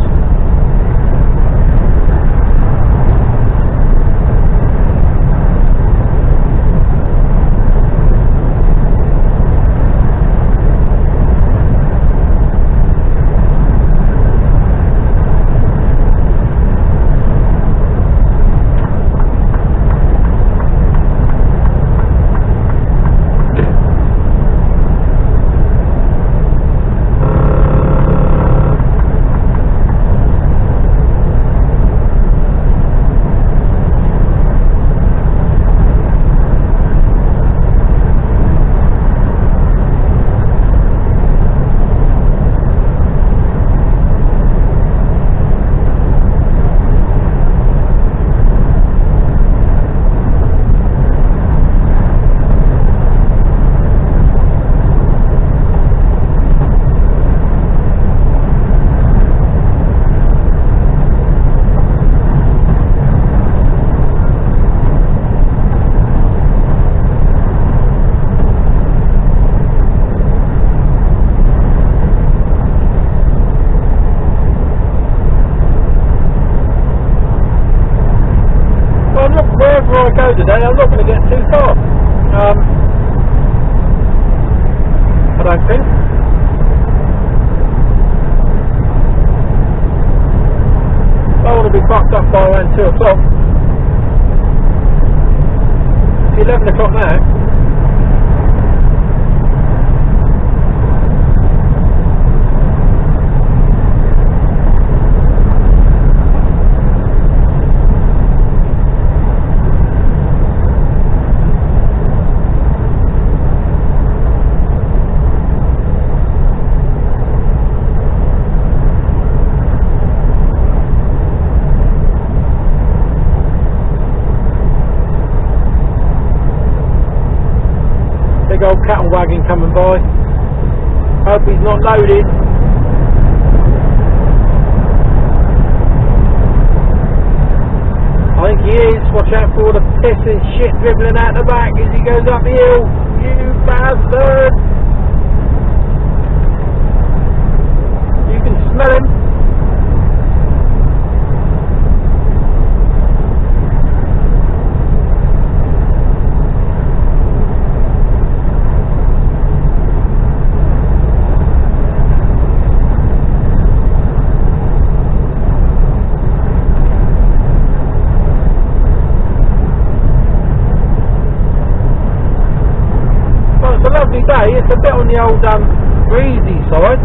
Wherever I go today, I'm not going to get too far. I don't think. I want to be fucked up by around 2 o'clock. It's 11 o'clock now. Big old cattle wagon coming by. Hope he's not loaded. I think he is. Watch out for all the piss and shit dribbling out the back as he goes up the hill. You bastard! You can smell him. It's a lovely day. It's a bit on the old breezy side.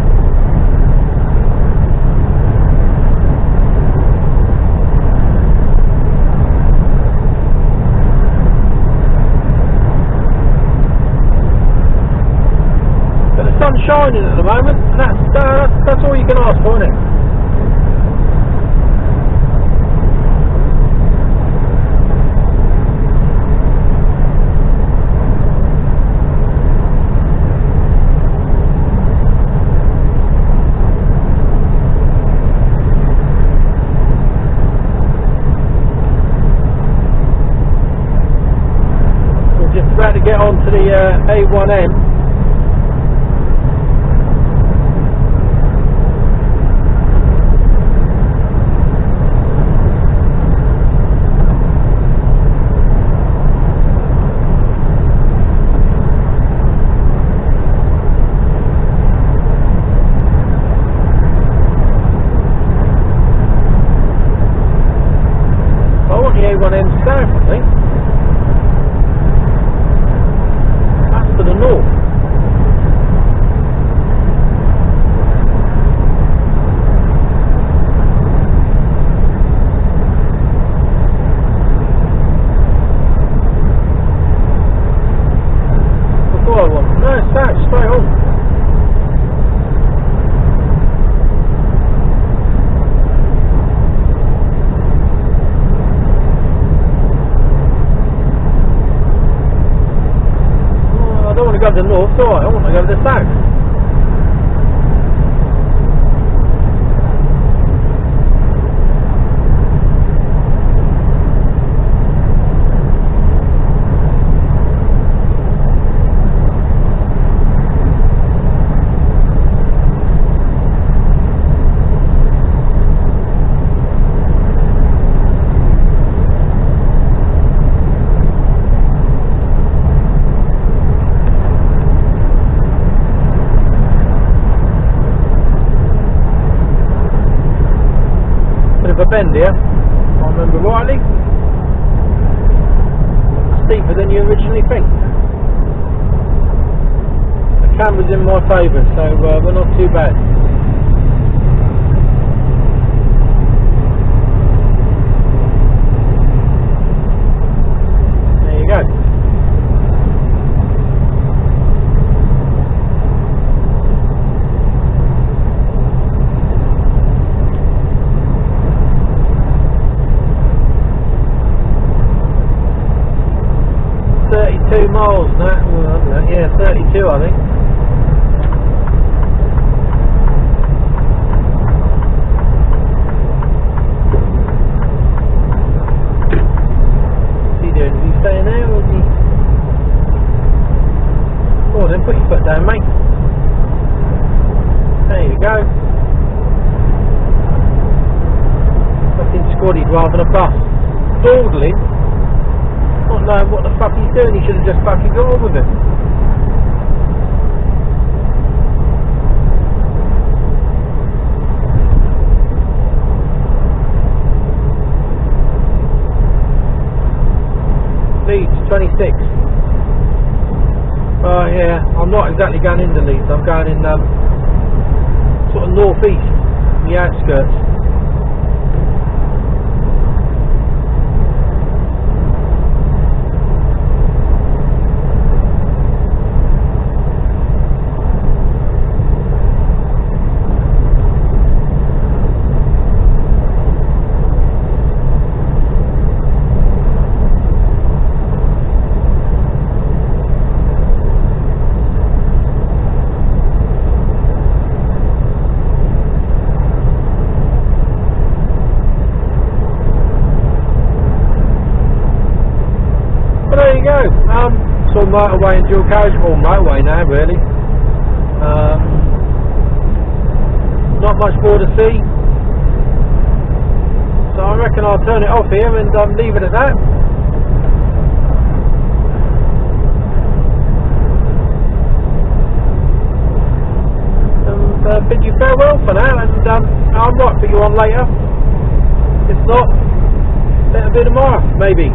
But the sun's shining at the moment, and that's all you can ask for, isn't it? About to get on to the A1M. one ends south, I think. That's to the north. No, it's south, straight on. Oh, I don't want to go to the north, do I? I want to go to the south. A bend here, if I remember rightly. Steeper than you originally think. The camera's in my favour, so we're not too bad. There you go. Miles now, well, yeah, 32 I think. What's he doing? Is he staying there or is he... Oh, then put your foot down, mate. There you go. Fucking squaddied rather than a bus. Dawdling. Not knowing what the fuck he's doing, he should have just fucking got on with it. Leeds, 26. Oh yeah, I'm not exactly going into Leeds, I'm going in sort of northeast, the outskirts. Sort of motorway and dual carriage, or motorway now really. Not much more to see, so I reckon I'll turn it off here and leave it at that. And bid you farewell for now, and I might put you on later. If not, better be tomorrow, maybe.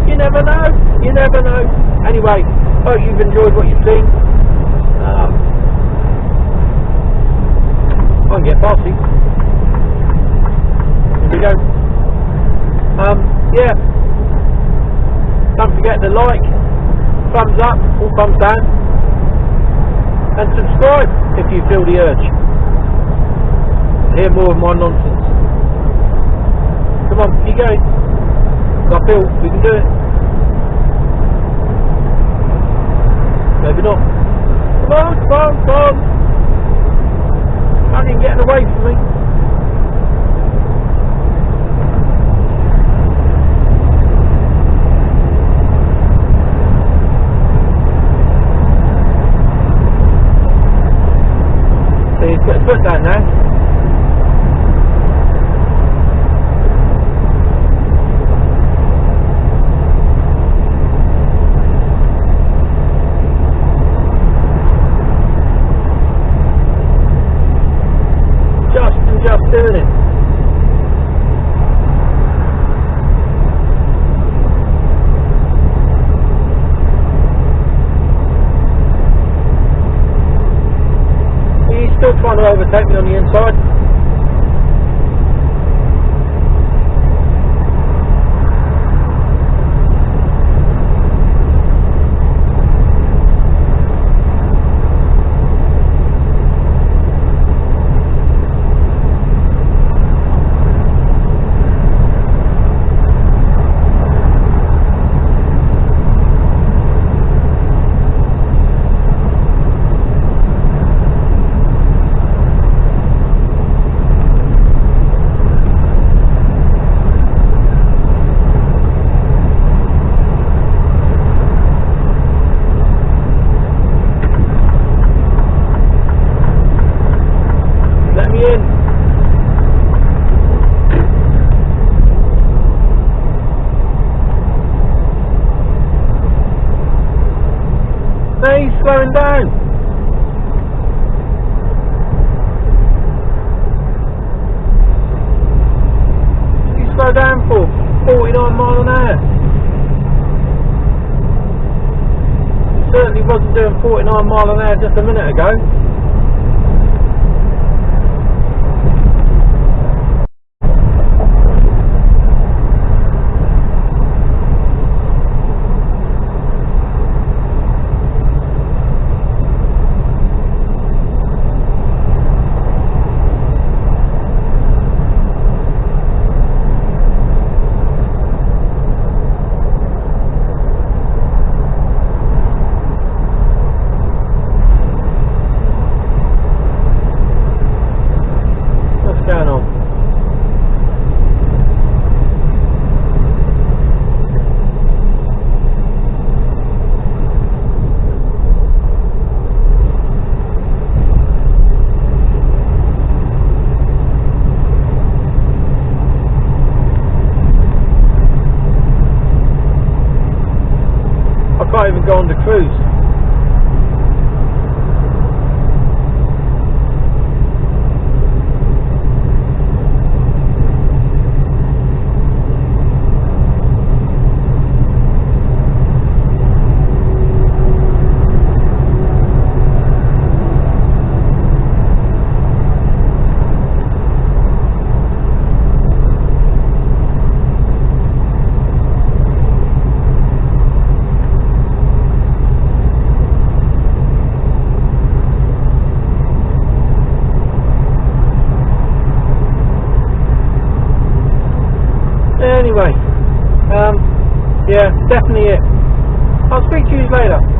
You never know, you never know. Anyway, hope you've enjoyed what you've seen. I can get past you. Here we go. Yeah. Don't forget to like, thumbs up or thumbs down, and subscribe if you feel the urge to hear more of my nonsense. Come on, keep going. I feel we can do it. Maybe not. Come on, come on, come on. Can't even get away from me. So he's put his foot down now. Just doing it. still trying to overtake me on the inside. He's slowing down. He slowed down for 49 miles an hour. Certainly wasn't doing 49 miles an hour just a minute ago. I can't even go on the cruise. Anyway, yeah, definitely it. I'll speak to you later.